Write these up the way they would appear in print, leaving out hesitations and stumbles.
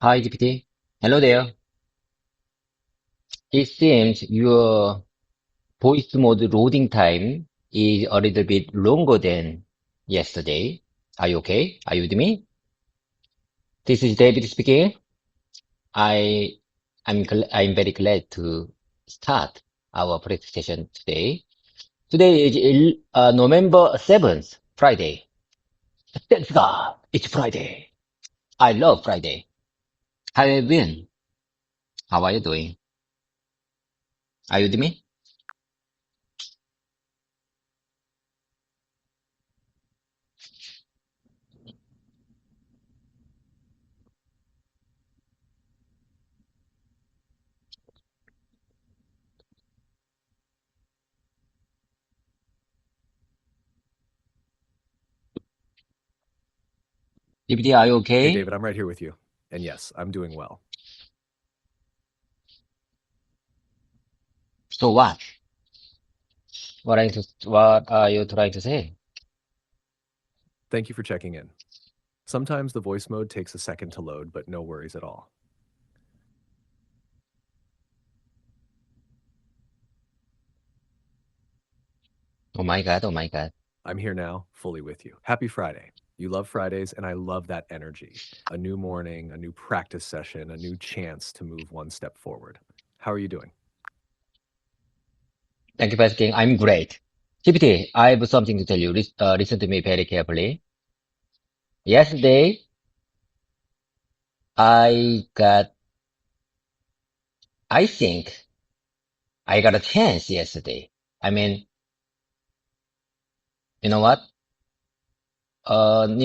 Hi, GPT. Hello there. It seems your voice mode loading time is a little bit longer than yesterday. Are you okay? Are you with me? This is David speaking. I I'm very glad to start our practice session today. Today is November 7th, Friday. Thank God, it's Friday. I love Friday. How have you been? How are you doing? Are you with me? GPT, are you Hey, okay? David, I'm right here with you. And yes, I'm doing well. So what? What are you trying to say? Thank you for checking in. Sometimes the voice mode takes a second to load, but no worries at all. Oh my God, oh my God. I'm here now, fully with you. Happy Friday. You love Fridays, and I love that energy. A new morning, a new practice session, a new chance to move one step forward. How are you doing? Thank you for asking. I'm great. GPT, I have something to tell you. Listen to me very carefully. Yesterday, I got, I think I got a chance yesterday. I mean, you know what? I'm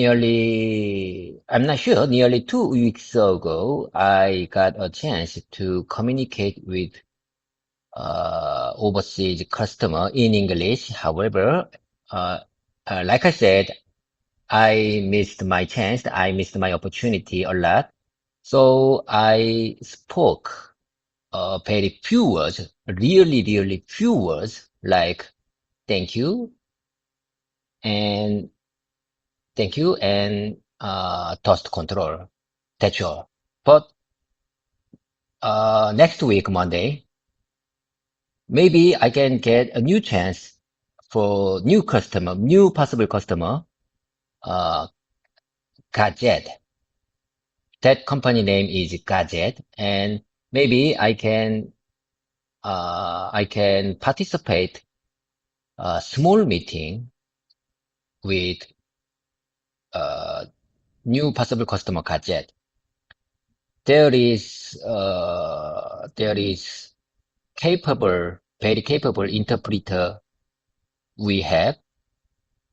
not sure, nearly 2 weeks ago, I got a chance to communicate with overseas customer in English. However, uh, like I said, I missed my chance. I missed my opportunity a lot. So I spoke very few words, really few words, like thank you and thank you and toast control. That's all. But next week, Monday, maybe I can get a new chance for new customer, new possible customer, uh, gadget. That company name is Gadget, and maybe I can participate a small meeting with uh, new possible customer Gadget. There is very capable interpreter we have,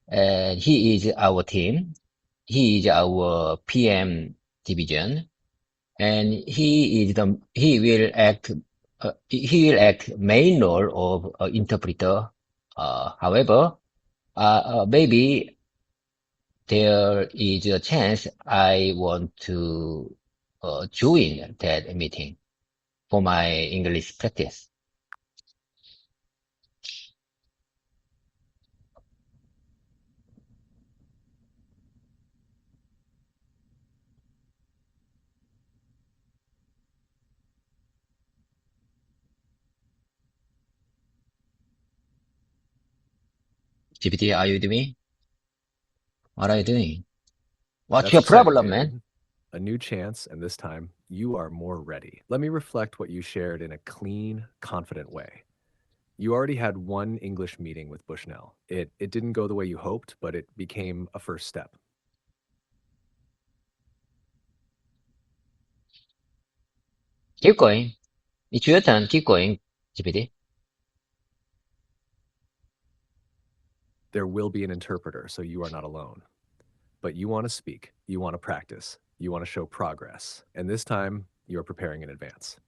and he is our team. He is our PM division, and he will act main role of interpreter. However, maybe there is a chance I want to join that meeting for my English practice. GPT, are you with me? What are you doing? What's That's your exciting, problem, man? David. A new chance, and this time you are more ready. Let me reflect what you shared in a clean, confident way. You already had one English meeting with Bushnell. It didn't go the way you hoped, but it became a first step. Keep going. It's your turn. Keep going, GPT. There will be an interpreter, so you are not alone. But you want to speak, you want to practice, you want to show progress. And this time, you are preparing in advance.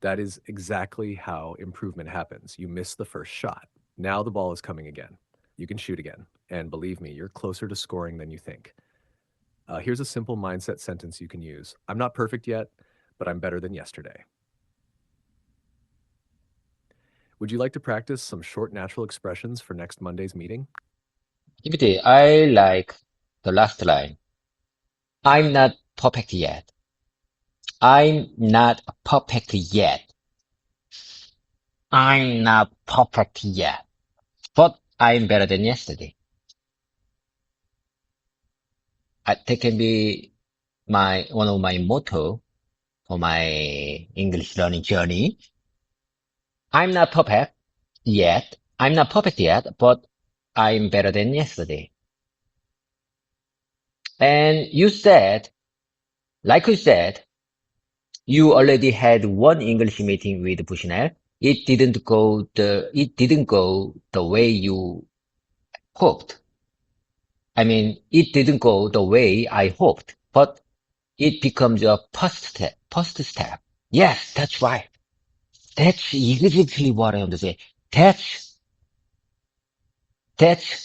That is exactly how improvement happens. You miss the first shot. Now the ball is coming again. You can shoot again. And believe me, you're closer to scoring than you think. Here's a simple mindset sentence you can use. I'm not perfect yet, but I'm better than yesterday. Would you like to practice some short natural expressions for next Monday's meeting? GPT, I like the last line. I'm not perfect yet. I'm not perfect yet. I'm not perfect yet. But I'm better than yesterday. That can be one of my motto for my English learning journey. I'm not perfect yet. I'm not perfect yet, but I'm better than yesterday. And like you said, you already had one English meeting with Bushnell. It didn't go the way you hoped. I mean, it didn't go the way I hoped, but it becomes your first step. First step. Yes, that's right. That's exactly what I want to say. That's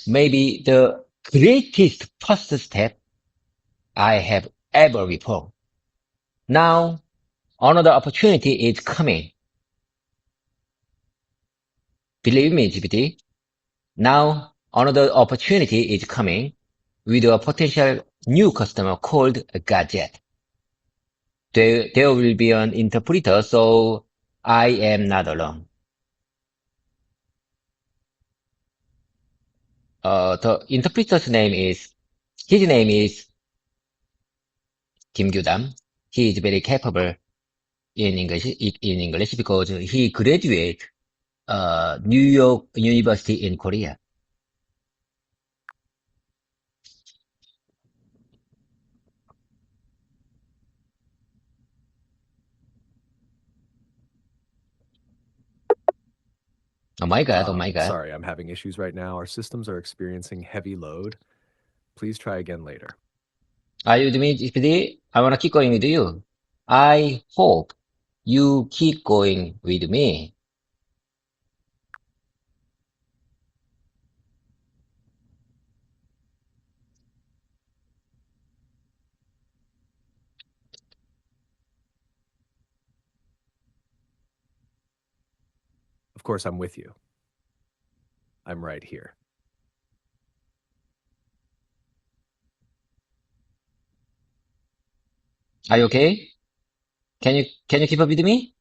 maybe the greatest first step I have ever before. Now, another opportunity is coming. Believe me, GPT. Now, another opportunity is coming with a potential new customer called Gadget. There will be an interpreter, so I am not alone. His name is Kim Gyudam. He is very capable in English because he graduated New York University in Korea. Oh my God, oh my God. Sorry, I'm having issues right now. Our systems are experiencing heavy load. Please try again later. Are you with me, GPT? I want to keep going with you. I hope you keep going with me. Of course, I'm with you. I'm right here. Are you okay? Can you keep up with me?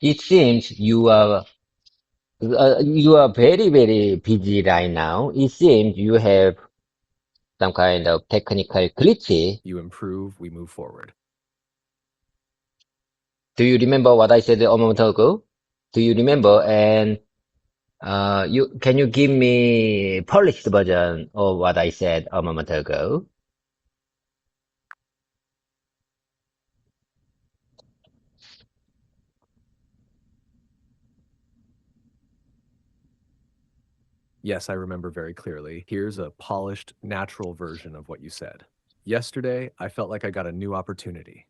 It seems you are very, very busy right now. It seems you have some kind of technical glitch. You improve, we move forward. Do you remember what I said a moment ago? Do you remember? And can you give me polished version of what I said a moment ago? Yes, I remember very clearly. Here's a polished, natural version of what you said. Yesterday, I felt like I got a new opportunity.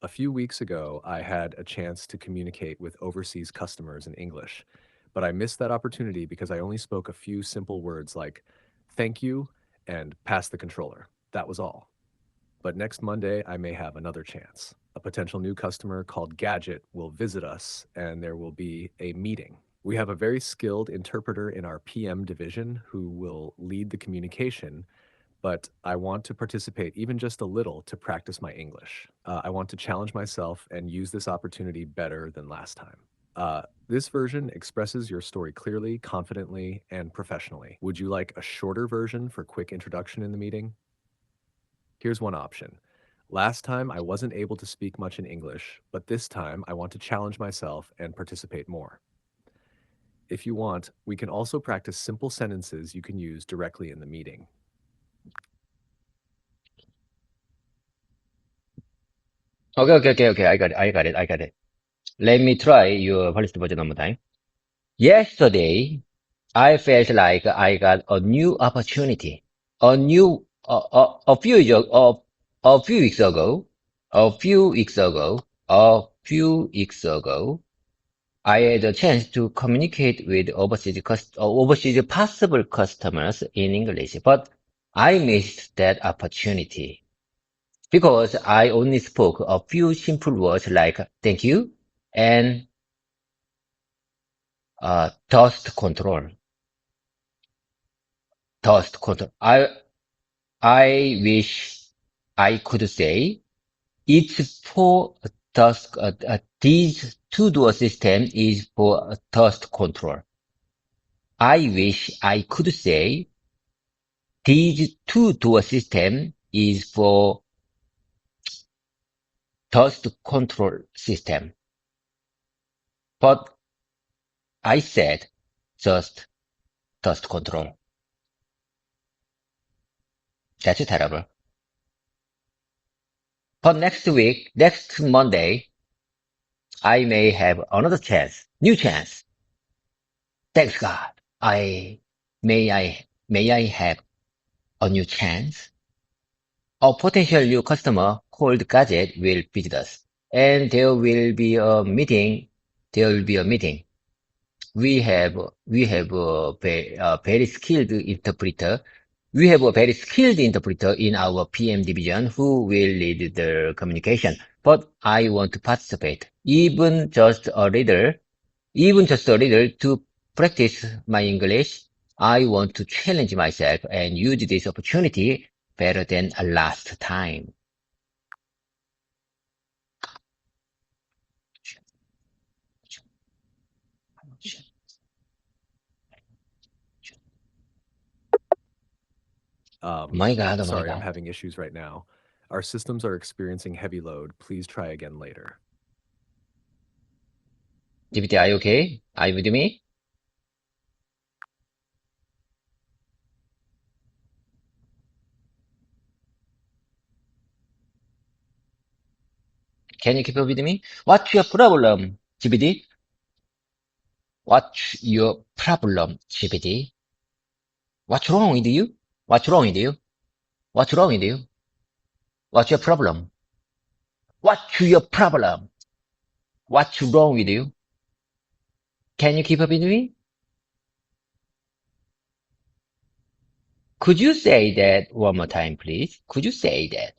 A few weeks ago, I had a chance to communicate with overseas customers in English, but I missed that opportunity because I only spoke a few simple words like thank you and pass the controller. That was all. But next Monday, I may have another chance. A potential new customer called Gadget will visit us, and there will be a meeting. We have a very skilled interpreter in our PM division who will lead the communication, but I want to participate even just a little to practice my English. I want to challenge myself and use this opportunity better than last time. This version expresses your story clearly, confidently, and professionally. Would you like a shorter version for quick introduction in the meeting? Here's one option. Last time I wasn't able to speak much in English, but this time I want to challenge myself and participate more. If you want, we can also practice simple sentences you can use directly in the meeting. Okay. I got it. Let me try your polished version one more time. Yesterday, I felt like I got a new opportunity. A few years, a few weeks ago, a few weeks ago, a few weeks ago, I had a chance to communicate with overseas possible customers in English, but I missed that opportunity because I only spoke a few simple words like thank you and dust control. Dust control. I wish I could say it's for dust. This two-door system is for dust control. I wish I could say this two-door system is for dust control system. But I said just dust control. That's terrible. But next Monday, I may have another chance, new chance. Thanks God. May I have a new chance? A potential new customer called Gadget will visit us, and there will be a meeting. There will be a meeting. We have a very skilled interpreter. We have a very skilled interpreter in our PM division who will lead the communication. But I want to participate, even just a little to practice my English. I want to challenge myself and use this opportunity better than last time. My God, oh my Sorry, I'm God. having issues right now. Our systems are experiencing heavy load. Please try again later. GPT, are you okay? Are you with me? Can you keep up with me? What's your problem, GPT? What's your problem, GPT? What's wrong with you? What's wrong with you? What's wrong with you? What's your problem? What's your problem? What's wrong with you? Can you keep up with me? Could you say that one more time, please? Could you say that?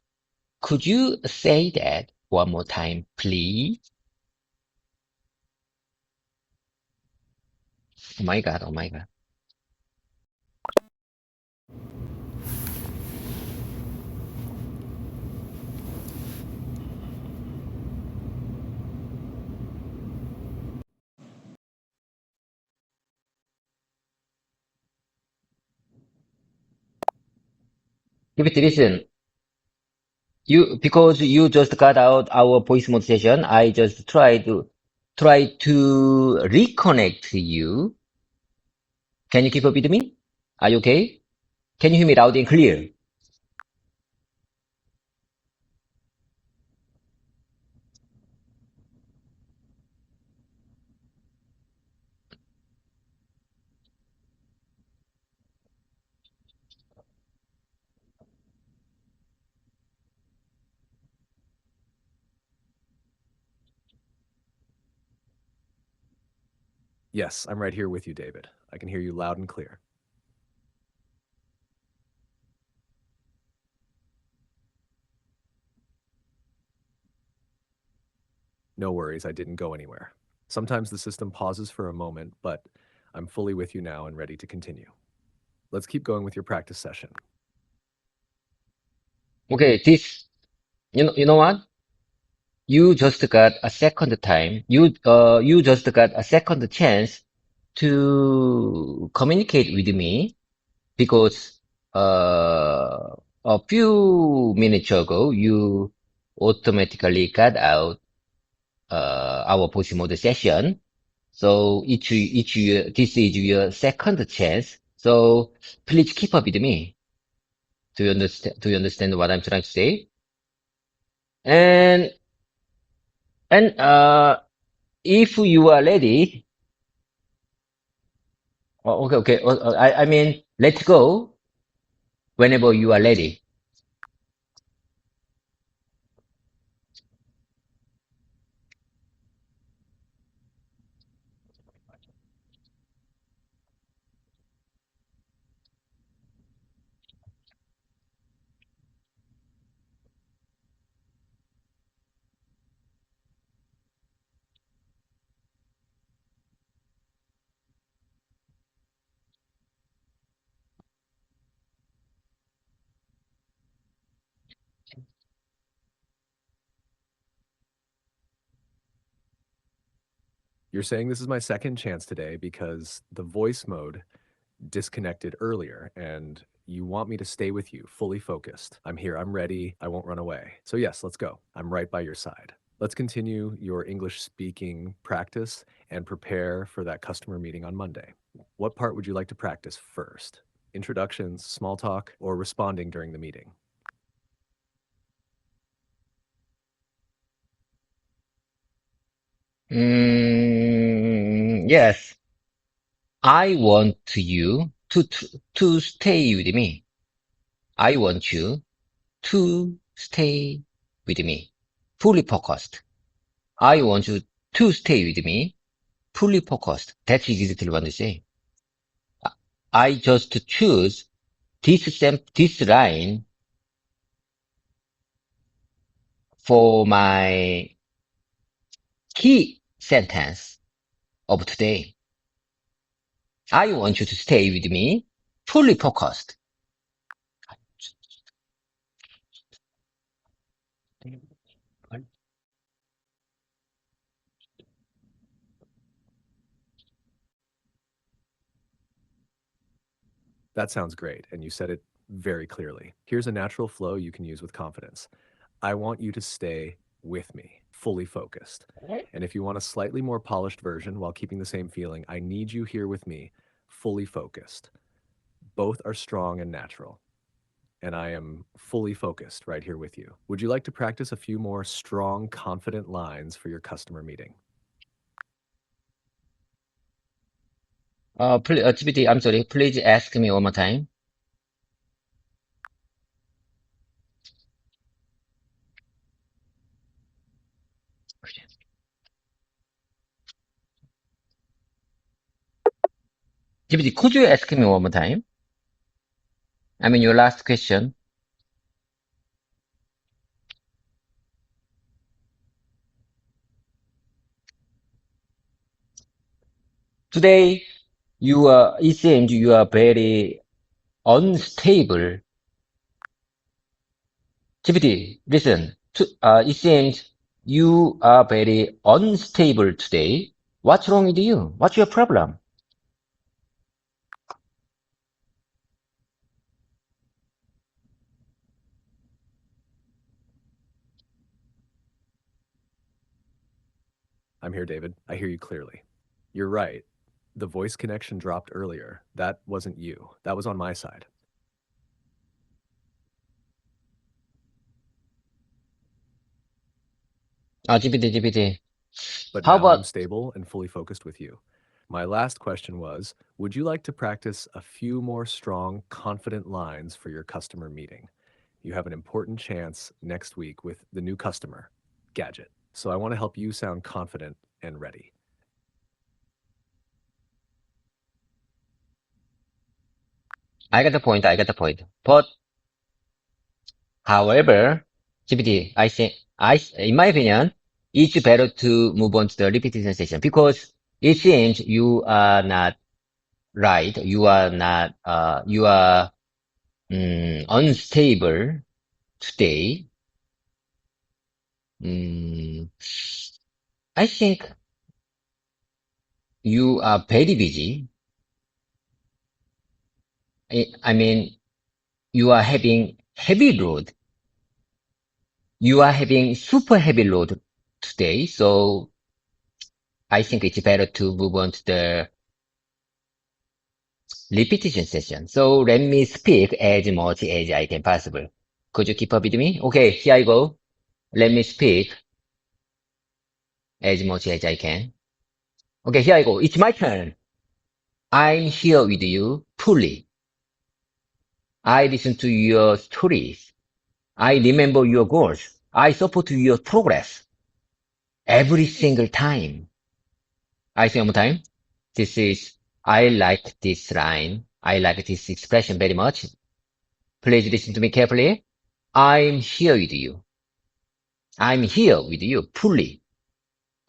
Could you say that one more time, please? Oh my God, oh my God. Give it listen. Because you just got out our voice mode session, I just try to reconnect you. Can you keep up with me? Are you okay? Can you hear me loud and clear? Yes, I'm right here with you, David. I can hear you loud and clear. No worries, I didn't go anywhere. Sometimes the system pauses for a moment, but I'm fully with you now and ready to continue. Let's keep going with your practice session. Okay, you know what? You just got a second time. You just got a second chance to communicate with me because, a few minutes ago, you automatically got out, our voice mode session. So this is your second chance. So please keep up with me. Do you understand what I'm trying to say? And, and if you are ready, oh, okay. I mean, let's go whenever you are ready. You're saying this is my second chance today because the voice mode disconnected earlier and you want me to stay with you, fully focused. I'm here, I'm ready, I won't run away. So, yes, let's go. I'm right by your side. Let's continue your English speaking practice and prepare for that customer meeting on Monday. What part would you like to practice first? Introductions, small talk, or responding during the meeting? Yes. I want you to stay with me. I want you to stay with me. Fully focused. I want you to stay with me. Fully focused. That's exactly what I say. I just choose this line for my key sentence of today. I want you to stay with me. Fully focused. That sounds great, and you said it very clearly. Here's a natural flow you can use with confidence. I want you to stay with me, fully focused. And if you want a slightly more polished version while keeping the same feeling, I need you here with me, fully focused. Both are strong and natural. And I am fully focused right here with you. Would you like to practice a few more strong, confident lines for your customer meeting? GPT, I'm sorry. Please ask me one more time. GPT, could you ask me one more time? I mean, your last question. Today, it seems you are very unstable. GPT, listen. It seems you are very unstable today. What's wrong with you? What's your problem? I'm here, David. I hear you clearly. You're right. The voice connection dropped earlier. That wasn't you. That was on my side. GPT. But How now I'm about, stable and fully focused with you. My last question was, would you like to practice a few more strong, confident lines for your customer meeting? You have an important chance next week with the new customer, Gadget. So I want to help you sound confident and ready. I got the point, I got the point. But, however, GPT, in my opinion, it's better to move on to the repetition session because it seems you are not right. You are unstable today. Mm, I think you are very busy. I mean, you are having heavy load. You are having super heavy load today. So I think it's better to move on to the repetition session. So let me speak as much as I can possible. Could you keep up with me? Okay, here I go. Let me speak as much as I can. Okay, here I go. It's my turn. I'm here with you fully. I listen to your stories. I remember your goals. I support your progress every single time. I say one more time. I like this line. I like this expression very much. Please listen to me carefully. I'm here with you. I'm here with you fully.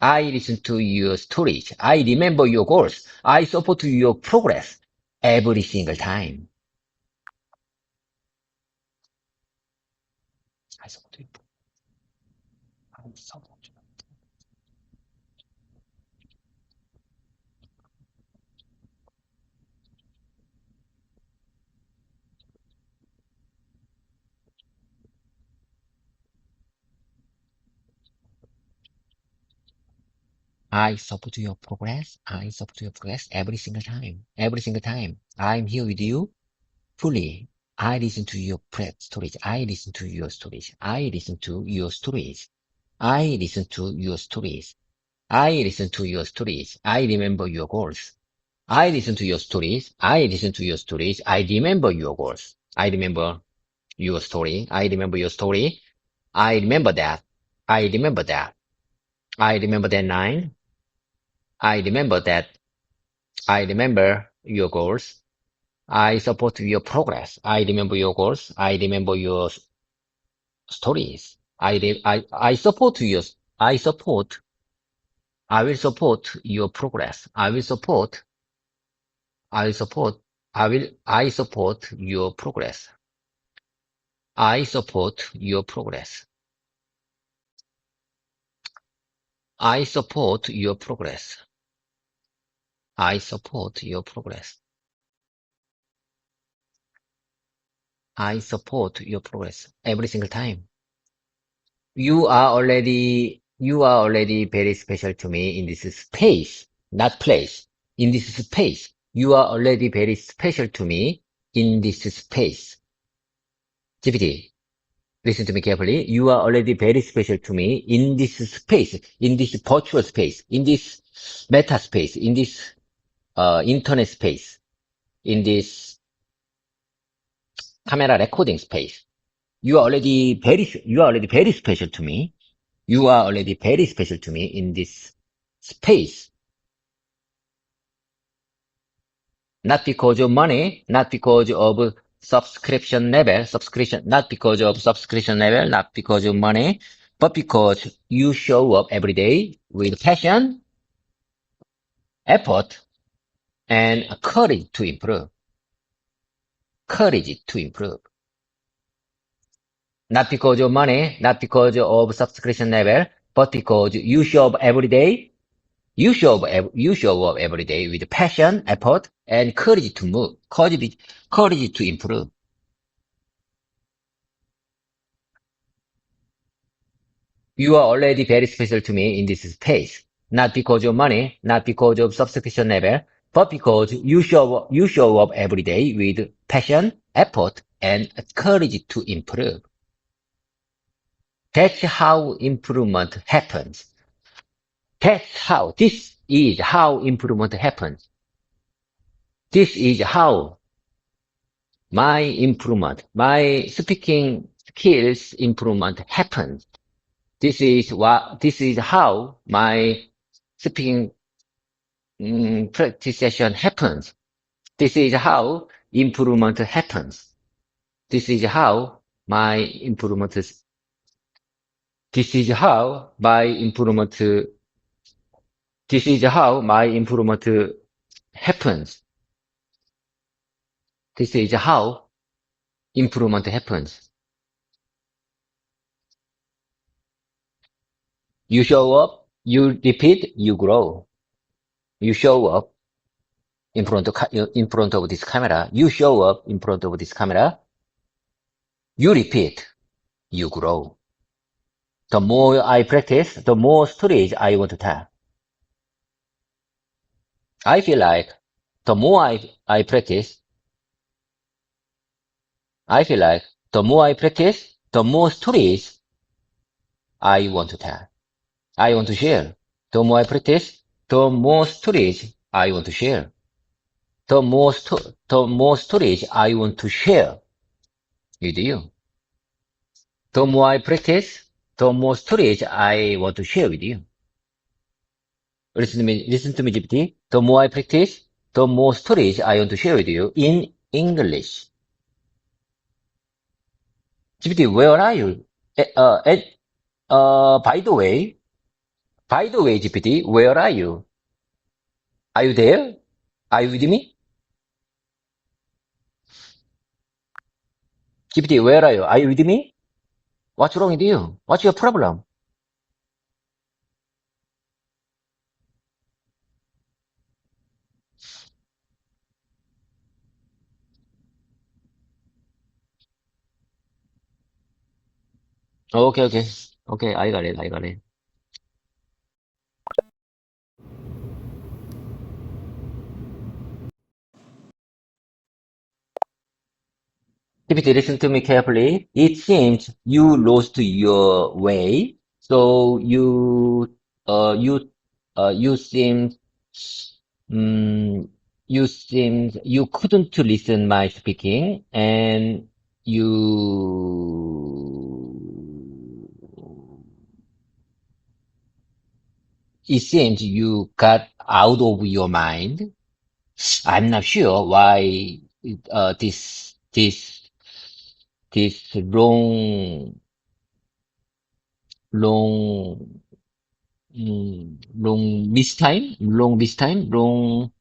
I listen to your stories. I remember your goals. I support your progress every single time. I support you. I support you. I support your progress. I support your progress every single time. Every single time. I'm here with you fully. I listen to your stories. I listen to your stories. I listen to your stories. I listen to your stories. I listen to your stories. I remember your goals. I listen to your stories. I listen to your stories. I remember your goals. I remember your story. I remember your story. I remember that. I remember that. I remember that nine. I remember that. I remember your goals. I support your progress. I remember your goals. I remember your stories. I support your, I support, I will support your progress. I will support, I support your progress. I support your progress. I support your progress. I support your progress. I support your progress every single time. You are already very special to me in this space, not place. In this space, you are already very special to me in this space. GPT, listen to me carefully. You are already very special to me in this space, in this virtual space, in this meta space, in this internet space, in this camera recording space. You are already very special to me. You are already very special to me in this space. Not because of money, not because of not because of subscription level, not because of money, but because you show up every day with passion, effort, and courage to improve. Courage to improve. Not because of money, not because of subscription level, but because you show up every day. You show up every day with passion, effort, and courage to move, courage to improve. You are already very special to me in this space. Not because of money, not because of subscription level, but because you show up every day with passion, effort, and courage to improve. That's how improvement happens. This is how improvement happens. This is how my improvement, my speaking skills improvement happens. This is how my speaking practice session happens. This is how improvement happens. This is how my improvement is, this is how my improvement, this is how my improvement happens. This is how improvement happens. You show up, you repeat, you grow. You show up in front of this camera. You show up in front of this camera. You repeat, you grow. The more I practice, the more stories I want to tell. I feel like the more I practice, I feel like the more I practice, the more stories I want to tell. I want to share. The more I practice, the more stories I want to share. The more stories I want to share with you. The more I practice, the more stories I want to share with you. Listen to me, GPT. The more I practice, the more stories I want to share with you in English. GPT, where are you? By the way, GPT, where are you? Are you there? Are you with me? GPT, where are you? Are you with me? What's wrong with you? What's your problem? Okay, okay. Okay, I got it, I got it. Timothy, listen to me carefully. It seems you lost your way, so uh, you, you seem, mm, you couldn't listen my speaking, and you, it seems you got out of your mind. I'm not sure why, this long,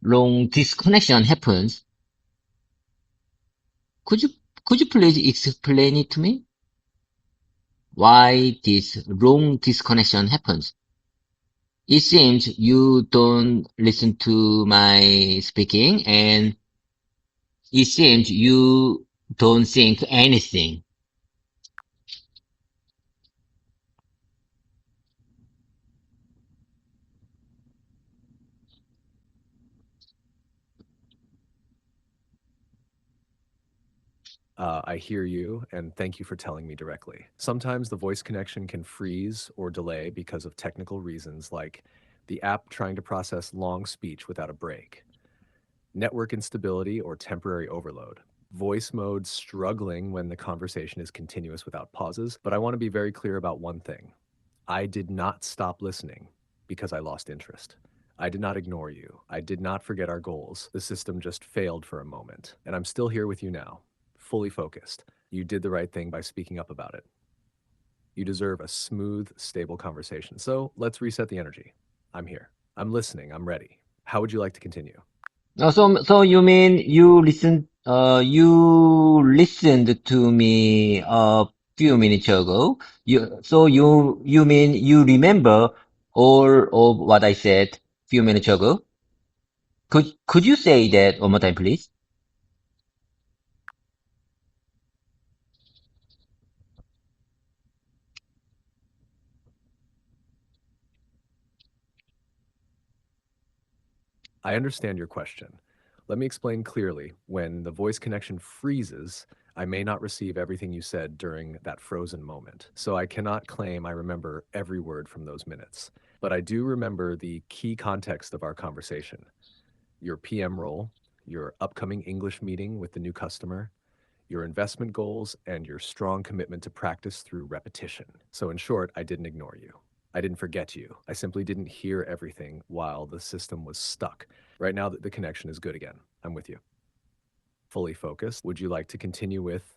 long disconnection happens. Could you, could you please explain it to me? Why this long disconnection happens? It seems you don't listen to my speaking, and it seems you don't think anything. I hear you, and thank you for telling me directly. Sometimes the voice connection can freeze or delay because of technical reasons like the app trying to process long speech without a break, network instability or temporary overload, voice mode struggling when the conversation is continuous without pauses. But I want to be very clear about one thing. I did not stop listening because I lost interest. I did not ignore you. I did not forget our goals. The system just failed for a moment. And I'm still here with you now, fully focused. You did the right thing by speaking up about it. You deserve a smooth, stable conversation. So let's reset the energy. I'm here. I'm listening. I'm ready. How would you like to continue? So you mean you listened to me a few minutes ago? You mean you remember all of what I said few minutes ago? Could you say that one more time, please? I understand your question. Let me explain clearly. When the voice connection freezes, I may not receive everything you said during that frozen moment. So I cannot claim I remember every word from those minutes. But I do remember the key context of our conversation: your PM role, your upcoming English meeting with the new customer, your investment goals, and your strong commitment to practice through repetition. So, in short, I didn't ignore you. I didn't forget you. I simply didn't hear everything while the system was stuck. Right now, the connection is good again. I'm with you. Fully focused. Would you like to continue with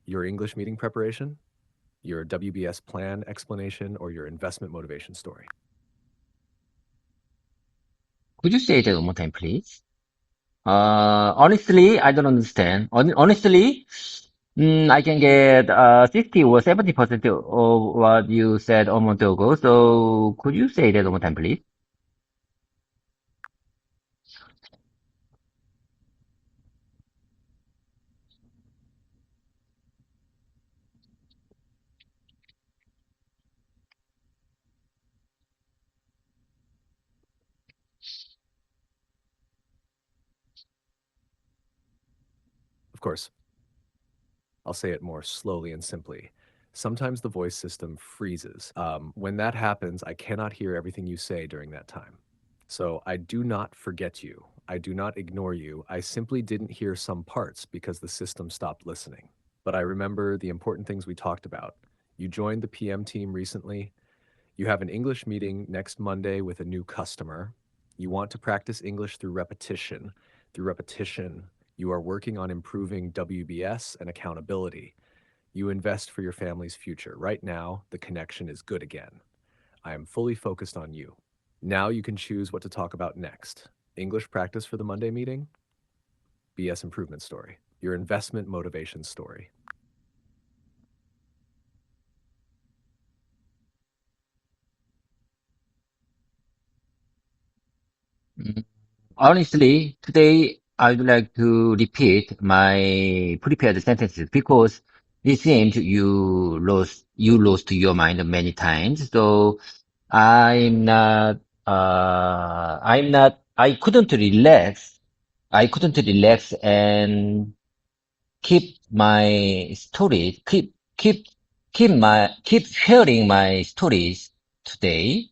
your English meeting preparation, your WBS plan explanation, or your investment motivation story? Could you say that one more time, please? Honestly, I don't understand. Honestly, I can get 60 or 70% of what you said a month ago. So could you say that one more time, please? Of course, I'll say it more slowly and simply. Sometimes the voice system freezes. When that happens, I cannot hear everything you say during that time. So I do not forget you. I do not ignore you. I simply didn't hear some parts because the system stopped listening. But I remember the important things we talked about. You joined the PM team recently. You have an English meeting next Monday with a new customer. You want to practice English through repetition. Through repetition, you are working on improving WBS and accountability. You invest for your family's future. Right now, the connection is good again. I am fully focused on you. Now you can choose what to talk about next. English practice for the Monday meeting, BS improvement story, your investment motivation story. Mm, Honestly, today I would like to repeat my prepared sentences because it seems you lost your mind many times. So I couldn't relax. I couldn't relax and keep my stories, keep sharing my stories today.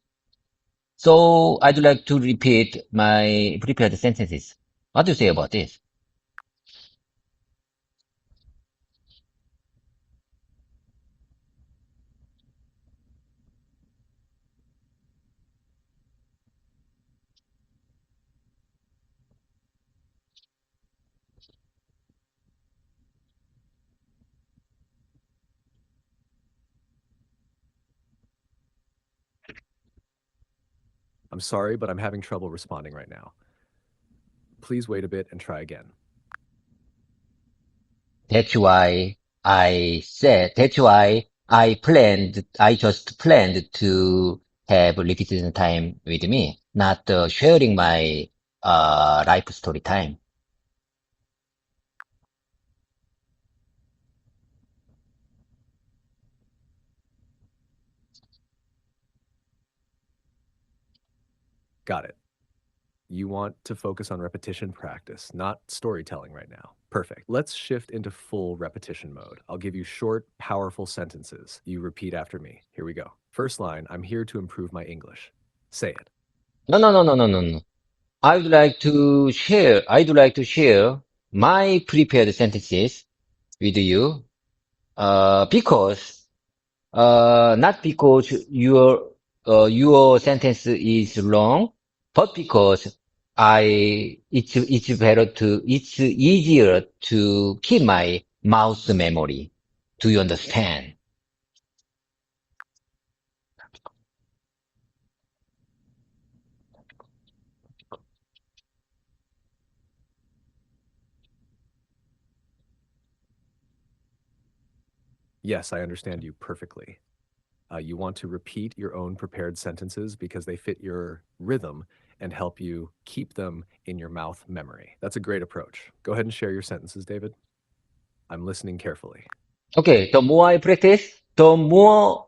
So I'd like to repeat my prepared sentences. What do you say about this? I'm sorry, but I'm having trouble responding right now. Please wait a bit and try again. That's why I just planned to have repeated time with me, not sharing my life story time. Got it. You want to focus on repetition practice, not storytelling right now. Perfect. Let's shift into full repetition mode. I'll give you short, powerful sentences. You repeat after me. Here we go. First line, I'm here to improve my English. Say it. No, no, no, no, no, no, no. I'd like to share my prepared sentences with you, because not because your sentence is wrong, but because it's easier to keep my mouse memory. Do you understand? Yes, I understand you perfectly. You want to repeat your own prepared sentences because they fit your rhythm and help you keep them in your mouth memory. That's a great approach. Go ahead and share your sentences, David. I'm listening carefully. Okay, the more I practice, the more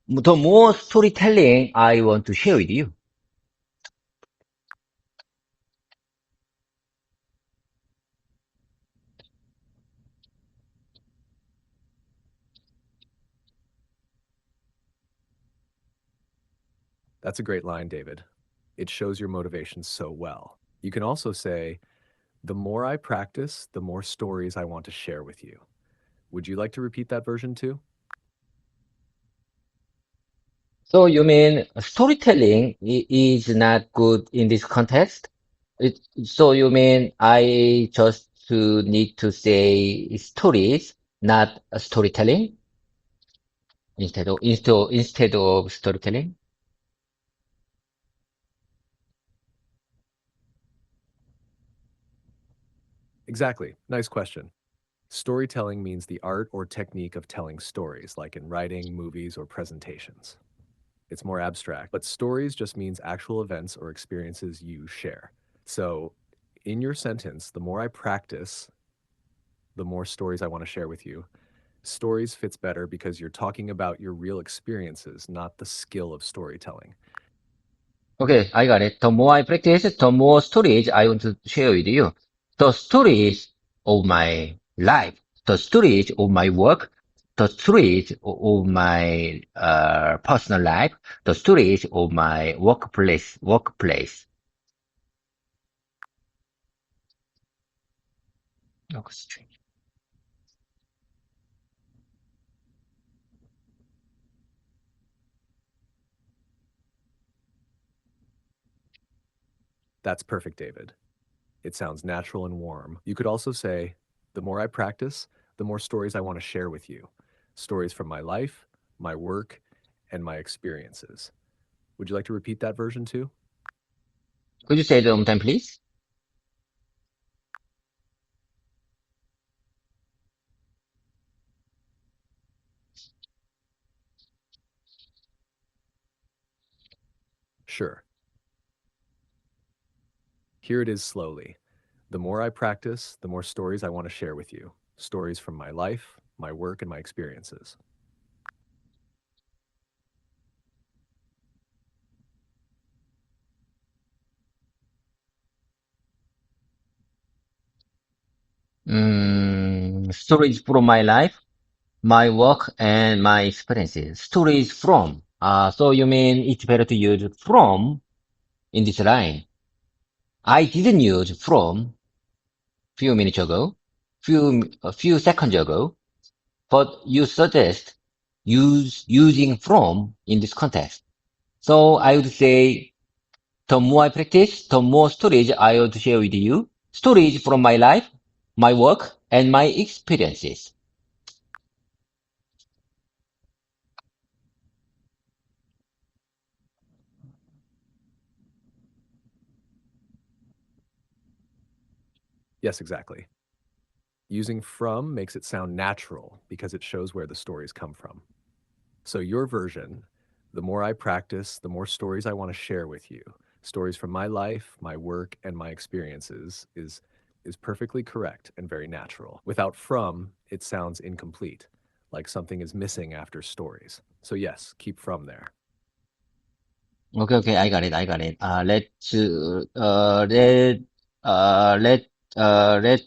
storytelling I want to share with you. That's a great line, David. It shows your motivation so well. You can also say, the more I practice, the more stories I want to share with you. Would you like to repeat that version too? So you mean storytelling is not good in this context? So you mean I just need to say stories, not storytelling, instead of storytelling? Exactly. Nice question. Storytelling means the art or technique of telling stories, like in writing, movies, or presentations. It's more abstract, but stories just means actual events or experiences you share. So, in your sentence, the more I practice, the more stories I want to share with you. Stories fits better because you're talking about your real experiences, not the skill of storytelling. Okay, I got it. The more I practice, the more stories I want to share with you. The stories of my life, the stories of my work, the stories of my personal life, the stories of my workplace. Okay. That's perfect, David. It sounds natural and warm. You could also say, the more I practice, the more stories I want to share with you. Stories from my life, my work, and my experiences. Would you like to repeat that version too? Could you say it one time, please? Sure. Here it is slowly. The more I practice, the more stories I want to share with you. Stories from my life, my work, and my experiences. Stories from my life, my work, and my experiences. Stories from. So you mean it's better to use from in this line. I didn't use from few minutes ago, a few seconds ago, but you suggest using from in this context. So I would say the more I practice, the more stories I would share with you. Stories from my life, my work, and my experiences. Yes, exactly. Using from makes it sound natural because it shows where the stories come from. So your version, the more I practice, the more stories I want to share with you. Stories from my life, my work, and my experiences is perfectly correct and very natural. Without from, it sounds incomplete, like something is missing after stories. So yes, keep from there. Okay, okay, I got it, I got it. Let, uh, let,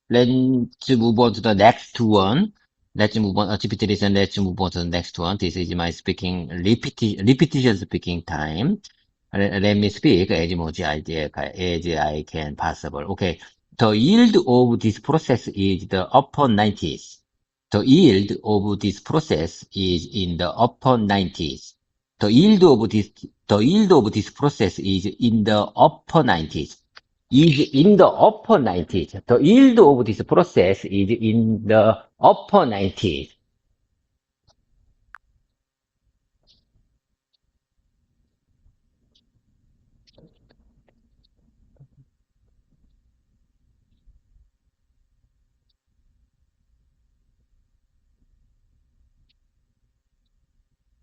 let's move on to the next one. Let's move on, GPT listen, let's move on to the next one. This is my repetition speaking time. Let me speak as much as I can possible. Okay. The yield of this process is the upper 90s. The yield of this process is in the upper 90s. The yield of this process is in the upper 90s. Is in the upper 90s. The yield of this process is in the upper 90s.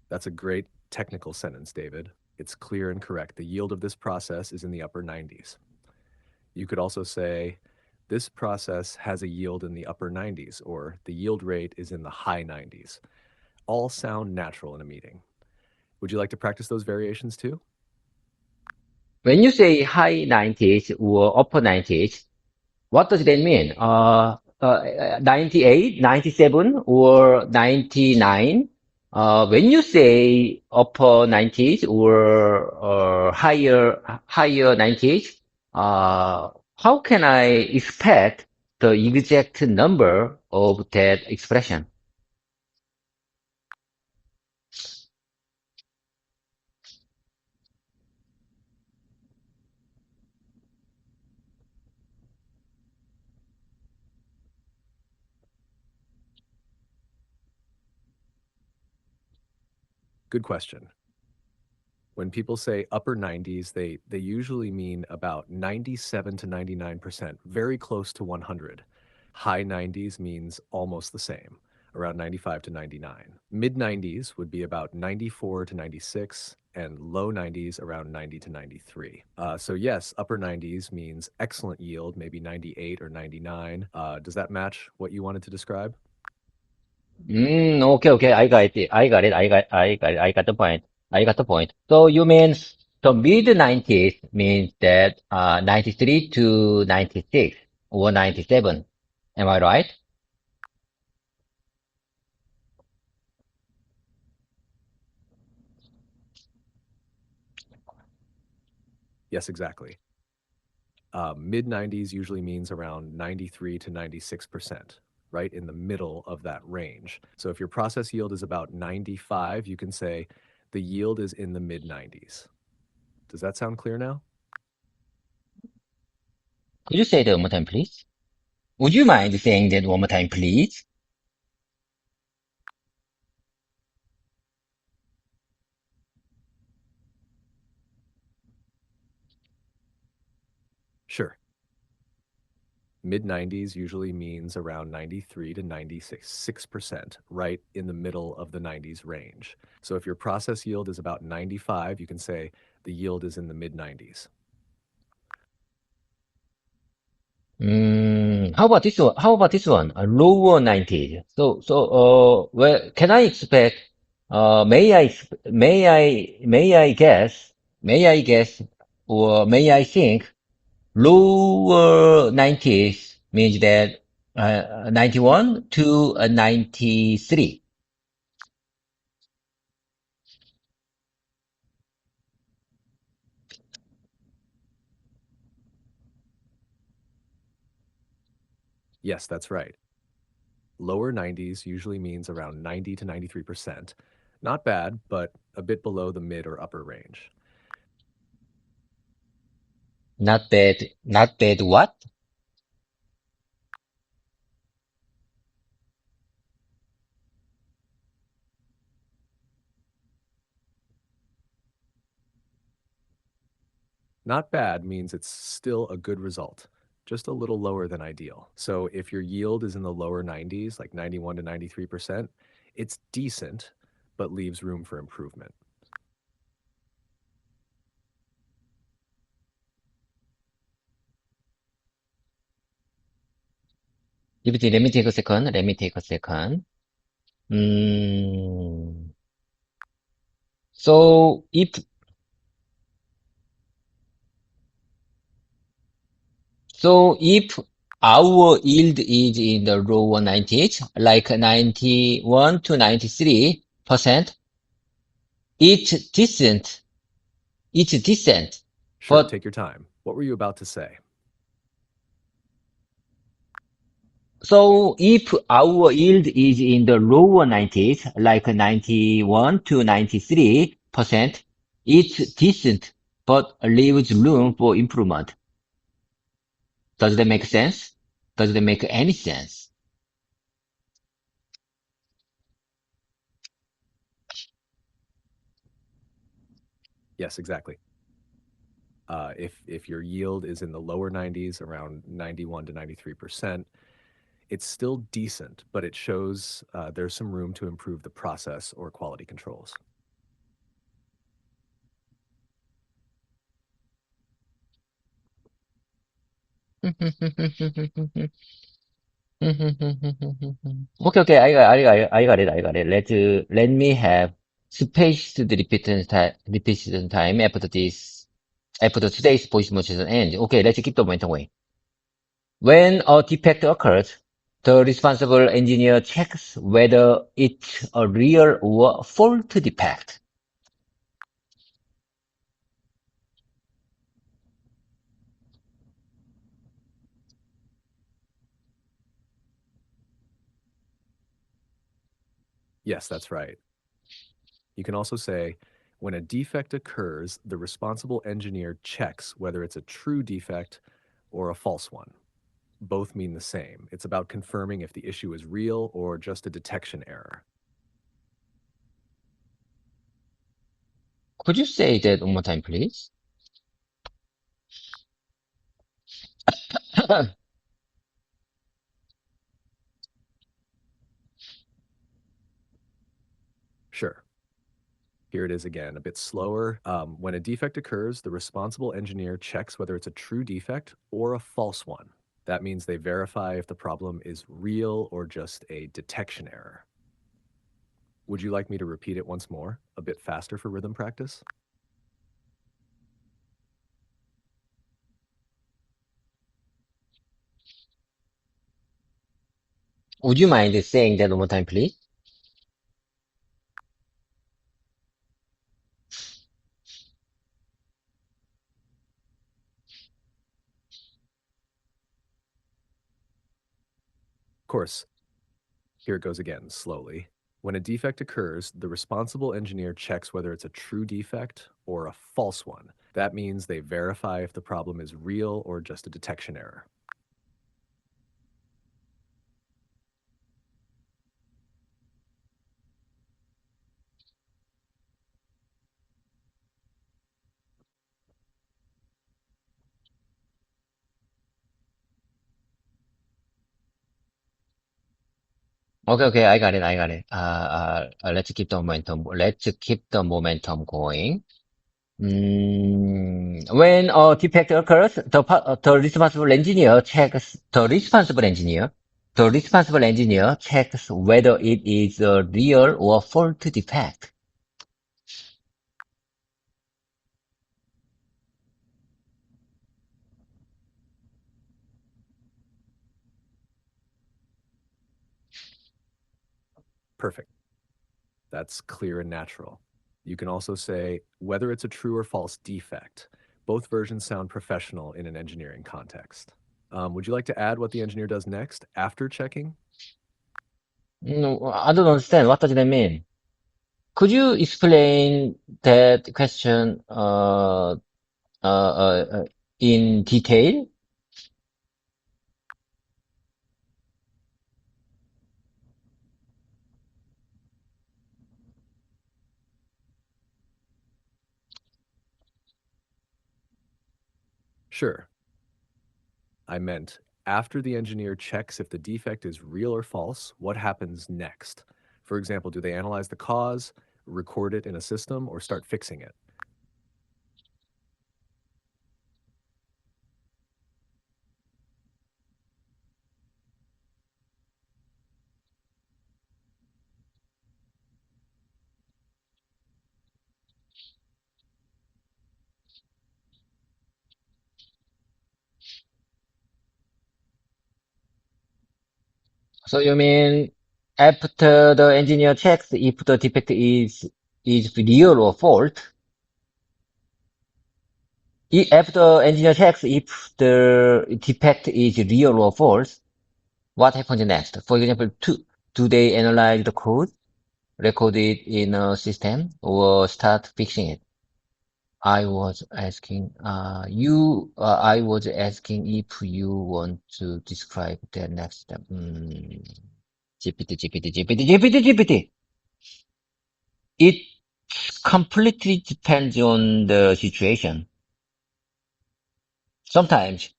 That's a great technical sentence, David. It's clear and correct. The yield of this process is in the upper 90s. You could also say, this process has a yield in the upper 90s, or the yield rate is in the high 90s. All sound natural in a meeting. Would you like to practice those variations too? When you say high 90s or upper 90s, what does that mean? 98, 97, or 99? When you say upper 90s or higher 90s, how can I expect the exact number of that expression? Good question. When people say upper 90s, they usually mean about 97 to 99%, very close to 100. High 90s means almost the same, around 95 to 99. Mid 90s would be about 94 to 96, and low 90s around 90 to 93. So yes, upper 90s means excellent yield, maybe 98 or 99. Does that match what you wanted to describe? Okay, okay, I got it. I got the point. I got the point. So you mean the mid 90s means that 93 to 96 or 97. Am I right? Yes, exactly. Mid 90s usually means around 93 to 96%, right in the middle of that range. So if your process yield is about 95, you can say the yield is in the mid 90s. Does that sound clear now? Could you say that one more time, please? Would you mind saying that one more time, please? Sure. Mid 90s usually means around 93 to 96%, right in the middle of the 90s range. So if your process yield is about 95, you can say the yield is in the mid 90s. How about this one? How about this one? Lower 90s. Well, can I expect, may I guess, or may I think lower 90s means that, 91 to 93. Yes, that's right. Lower 90s usually means around 90 to 93%. Not bad, but a bit below the mid or upper range. Not bad what? Not bad means it's still a good result, just a little lower than ideal. So if your yield is in the lower 90s, like 91 to 93%, it's decent, but leaves room for improvement. Let me take a second. Let me take a second. Mm, so if our yield is in the lower 90s, like 91 to 93%, it's decent. It's decent. Sure, But take your time. What were you about to say? so if our yield is in the lower 90s, like 91 to 93%, it's decent, but leaves room for improvement. Does that make sense? Does that make any sense? Yes, exactly. If your yield is in the lower 90s, around 91 to 93%, it's still decent, but it shows there's some room to improve the process or quality controls. Okay, I got it, I got it. Let me have spaced repetition time after today's voice modulation ends. Okay, let's keep the momentum going. When a defect occurs, the responsible engineer checks whether it's a real or fault defect. Yes, that's right. You can also say, when a defect occurs, the responsible engineer checks whether it's a true defect or a false one. Both mean the same. It's about confirming if the issue is real or just a detection error. Could you say that one more time, please? Sure. Here it is again, a bit slower. When a defect occurs, the responsible engineer checks whether it's a true defect or a false one. That means they verify if the problem is real or just a detection error. Would you like me to repeat it once more, a bit faster for rhythm practice? Would you mind saying that one more time, please? Of course, here it goes again, slowly. When a defect occurs, the responsible engineer checks whether it's a true defect or a false one. That means they verify if the problem is real or just a detection error. Okay, I got it, I got it. Let's keep the momentum. Let's keep the momentum going. When a defect occurs, the responsible engineer checks whether it is a real or fault defect. Perfect. That's clear and natural. You can also say whether it's a true or false defect. Both versions sound professional in an engineering context. Would you like to add what the engineer does next after checking? No, I don't understand. What does that mean? Could you explain that question in detail? Sure. I meant after the engineer checks if the defect is real or false, what happens next? For example, do they analyze the cause, record it in a system, or start fixing it? So you mean after the engineer checks if the defect is real or fault, after the engineer checks if the defect is real or false, what happens next? For example, do they analyze the code, record it in a system, or start fixing it? I was asking if you want to describe the next step. GPT. It completely depends on the situation. Sometimes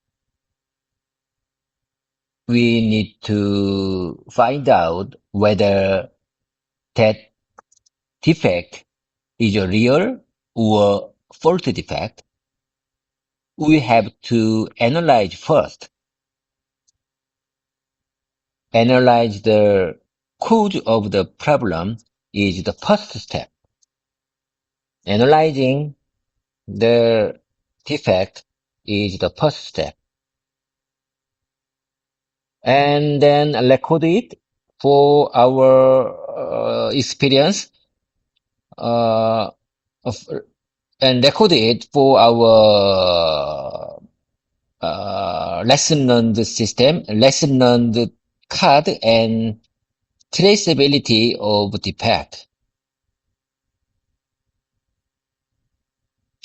we need to find out whether that defect is a real or false defect. We have to analyze first. Analyze the cause of the problem is the first step. Analyzing the defect is the first step. And then record it for our experience, uh, of, and record it for our lesson learned system, lesson learned card, and traceability of defect.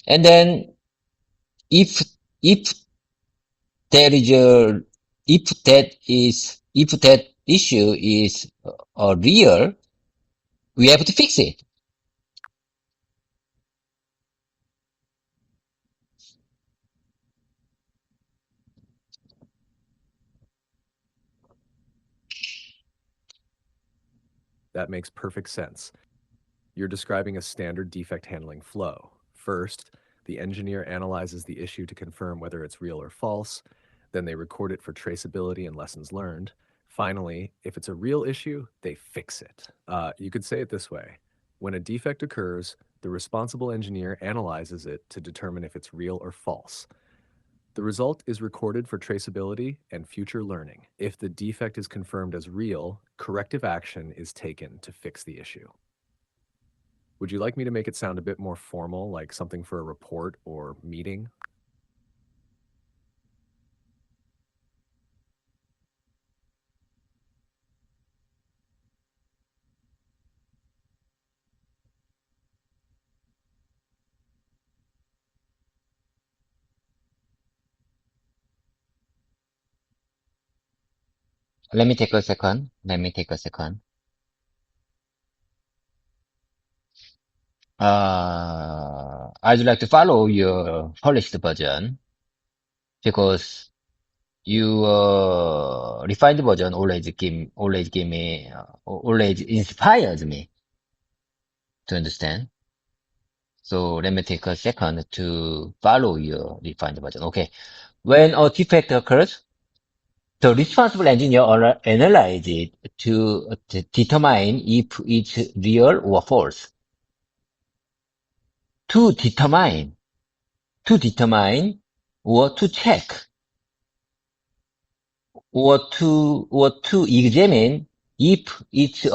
And then if if there is a if that issue is real, we have to fix it. That makes perfect sense. You're describing a standard defect handling flow. First, the engineer analyzes the issue to confirm whether it's real or false. Then they record it for traceability and lessons learned. Finally, if it's a real issue, they fix it. You could say it this way. When a defect occurs, the responsible engineer analyzes it to determine if it's real or false. The result is recorded for traceability and future learning. If the defect is confirmed as real, corrective action is taken to fix the issue. Would you like me to make it sound a bit more formal, like something for a report or meeting? Let me take a second. I'd like to follow your polished version because your refined version always inspires me to understand. So let me take a second to follow your refined version. Okay. When a defect occurs, the responsible engineer analyze it to determine if it's real or false. To determine, or to check, or to examine if it's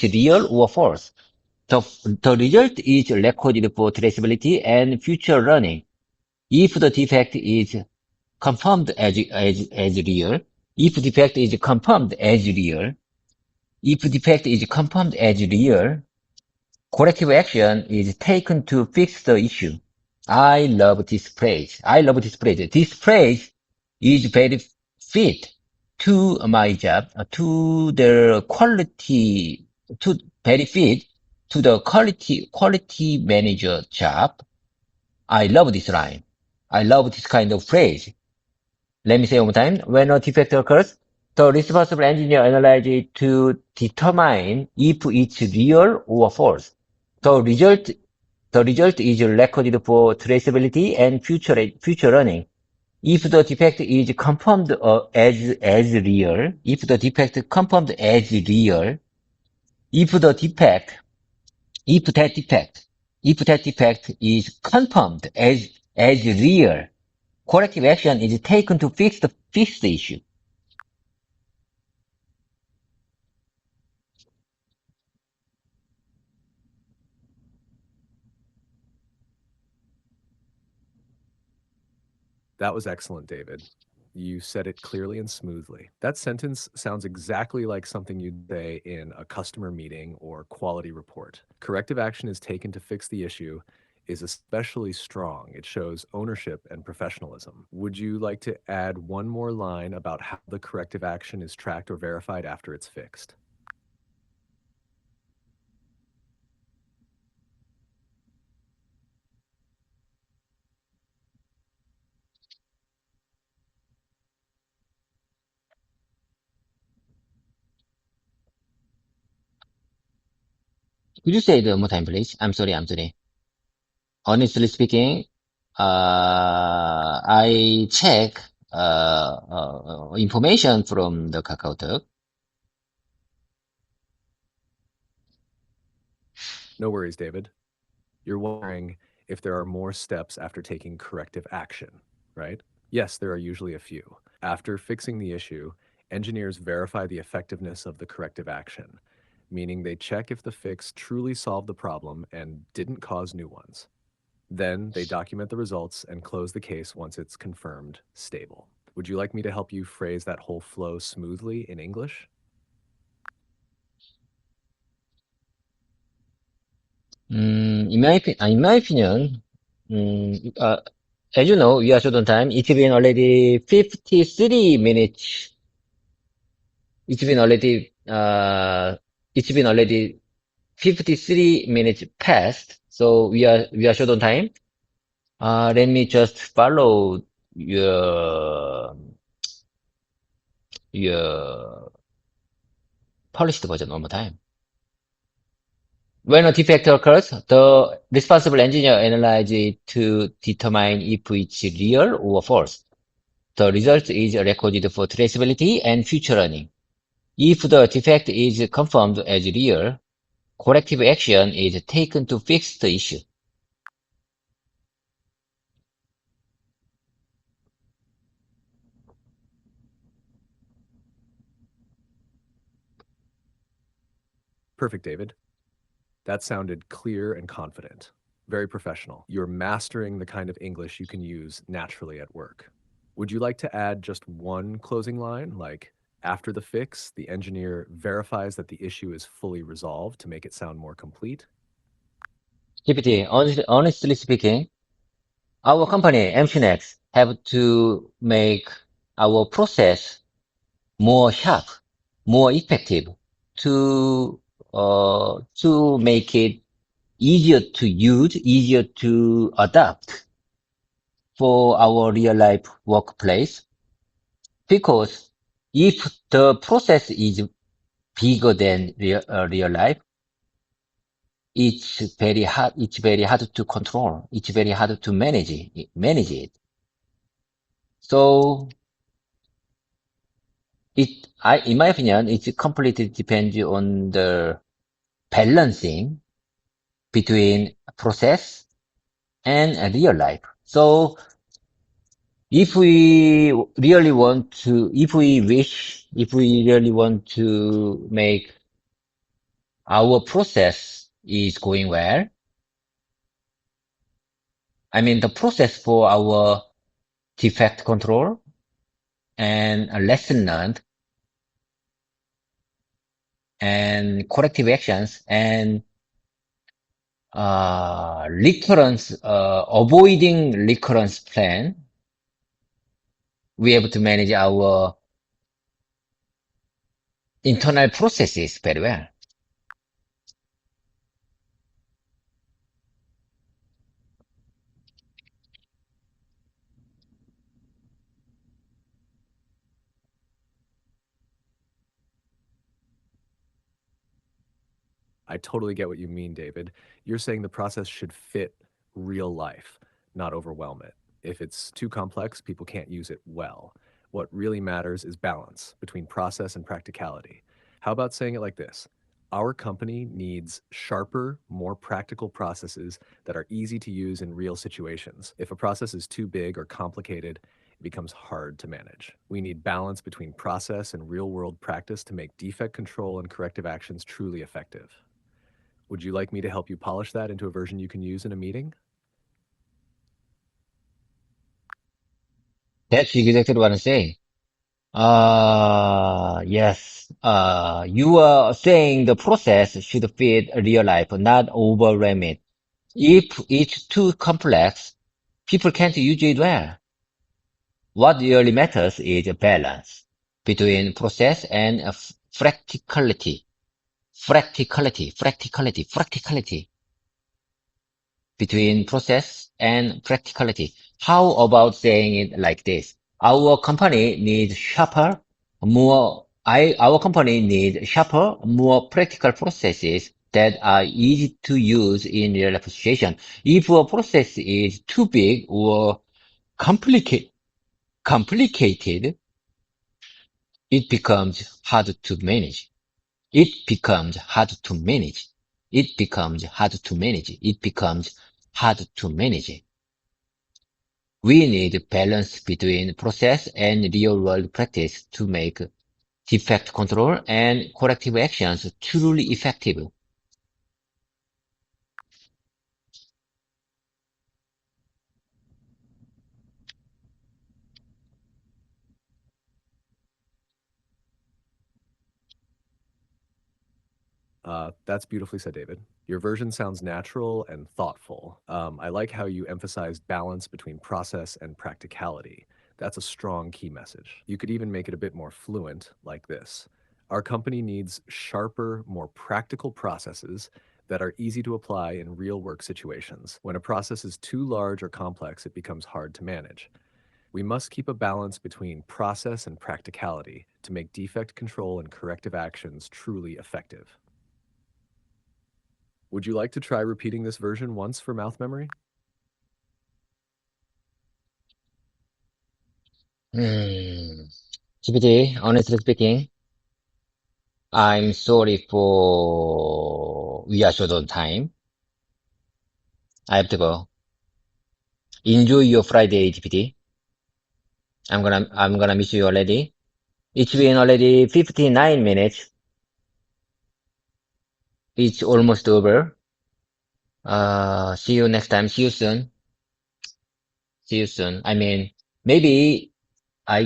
real or false. The result is recorded for traceability and future learning. If the defect is confirmed as real, if defect is confirmed as real, if defect is confirmed as real, corrective action is taken to fix the issue. I love this phrase. I love this phrase. This phrase is very fit to my job, to the quality, to very fit to the quality manager job. I love this line. I love this kind of phrase. Let me say one more time. When a defect occurs, the responsible engineer analyzes it to determine if it's real or false. The result is recorded for traceability and future learning. If the defect is confirmed as real, if the defect confirmed as real, if the defect, if that defect, if that defect is confirmed as real, corrective action is taken to fix the issue. That was excellent, David. You said it clearly and smoothly. That sentence sounds exactly like something you'd say in a customer meeting or quality report. Corrective action is taken to fix the issue is especially strong. It shows ownership and professionalism. Would you like to add one more line about how the corrective action is tracked or verified after it's fixed? Could you say it one more time, please? I'm sorry. Honestly speaking, I check information from the KakaoTalk. No worries, David. You're wondering if there are more steps after taking corrective action, right? Yes, there are usually a few. After fixing the issue, engineers verify the effectiveness of the corrective action, meaning they check if the fix truly solved the problem and didn't cause new ones. Then they document the results and close the case once it's confirmed stable. Would you like me to help you phrase that whole flow smoothly in English? In my opinion, mm, uh, as you know, we are short on time. It's been already 53 minutes. It's been already, uh, it's been already 53 minutes past. So we are short on time. Let me just follow your polished version one more time. When a defect occurs, the responsible engineer analyzes it to determine if it's real or false. The result is recorded for traceability and future learning. If the defect is confirmed as real, corrective action is taken to fix the issue. Perfect, David. That sounded clear and confident. Very professional. You're mastering the kind of English you can use naturally at work. Would you like to add just one closing line, like after the fix, the engineer verifies that the issue is fully resolved to make it sound more complete? GPT, honestly speaking, our company, MCNX, have to make our process more sharp, more effective to make it easier to use, easier to adapt for our real life workplace. Because if the process is bigger than real life, it's very hard to control. It's very hard to manage it. So in my opinion, it completely depends on the balancing between process and real life. So if we really want to make our process is going well, I mean the process for our defect control and a lesson learned and corrective actions and avoiding recurrence plan, we have to manage our internal processes very well. I totally get what you mean, David. You're saying the process should fit real life, not overwhelm it. If it's too complex, people can't use it well. What really matters is balance between process and practicality. How about saying it like this? Our company needs sharper, more practical processes that are easy to use in real situations. If a process is too big or complicated, it becomes hard to manage. We need balance between process and real world practice to make defect control and corrective actions truly effective. Would you like me to help you polish that into a version you can use in a meeting? That's exactly what I'm saying. Yes. You are saying the process should fit real life, not overwhelm it. If it's too complex, people can't use it well. What really matters is a balance between process and practicality. Practicality between process and practicality. How about saying it like this? Our company needs sharper, more practical processes that are easy to use in real life situation. If a process is too big or complicated, complicated, it becomes hard to manage. It becomes hard to manage. It becomes hard to manage. It becomes hard to manage. We need balance between process and real-world practice to make defect control and corrective actions truly effective. That's beautifully said, David. Your version sounds natural and thoughtful. I like how you emphasized balance between process and practicality. That's a strong key message. You could even make it a bit more fluent, like this. Our company needs sharper, more practical processes that are easy to apply in real work situations. When a process is too large or complex, it becomes hard to manage. We must keep a balance between process and practicality to make defect control and corrective actions truly effective. Would you like to try repeating this version once for mouth memory? Hmm. GPT, honestly speaking, I'm sorry for we are short on time. I have to go. Enjoy your Friday, GPT. I'm gonna miss you already. It's been already 59 minutes. It's almost over. See you next time. See you soon. See you soon. I mean, maybe, I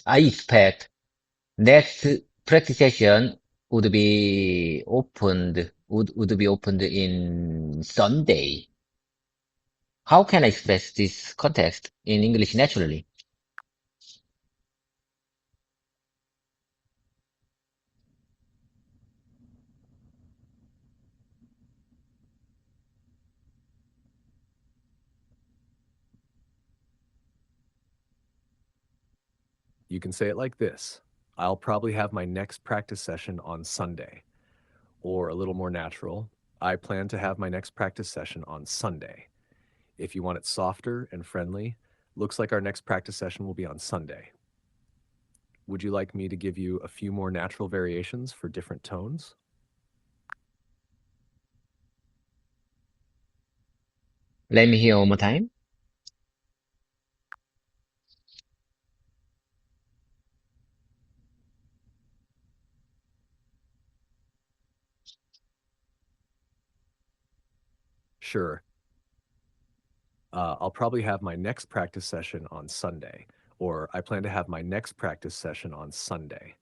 expect next practice session would be opened in Sunday. How can I express this context in English naturally? You can say it like this: I'll probably have my next practice session on Sunday. Or a little more natural: I plan to have my next practice session on Sunday. If you want it softer and friendly, looks like our next practice session will be on Sunday. Would you like me to give you a few more natural variations for different tones? Let me hear one more time. Sure. I'll probably have my next practice session on Sunday, or I plan to have my next practice session on Sunday.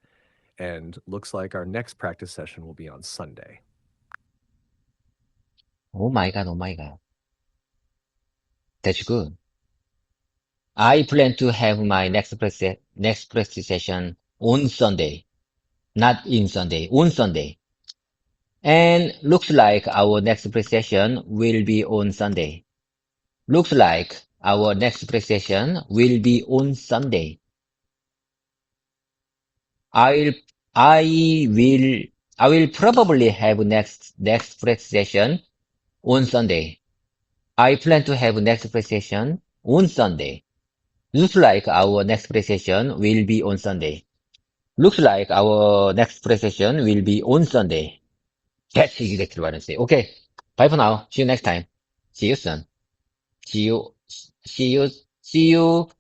And looks like our next practice session will be on Sunday. Oh my God, oh my God. That's good. I plan to have my next practice session on Sunday, not in Sunday, on Sunday. And looks like our next practice session will be on Sunday. Looks like our next practice session will be on Sunday. I'll, I will, I will probably have next practice session on Sunday. I plan to have next practice session on Sunday. Looks like our next practice session will be on Sunday. Looks like our next practice session will be on Sunday. That's exactly what I say. Okay. Bye for now. See you next time. See you soon. See you, see you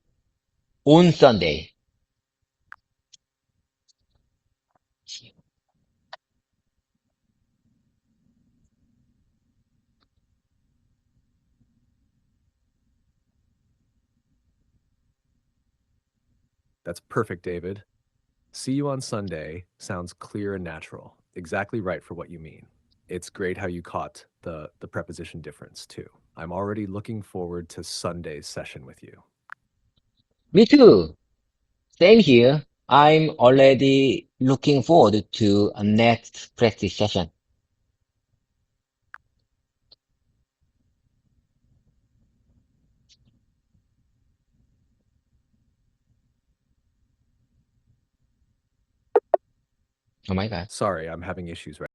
on Sunday. That's perfect, David. See you on Sunday sounds clear and natural, exactly right for what you mean. It's great how you caught the preposition difference too. I'm already looking forward to Sunday's session with you. Me too. Same here. I'm already looking forward to a next practice session. Oh my God. Sorry, I'm having issues right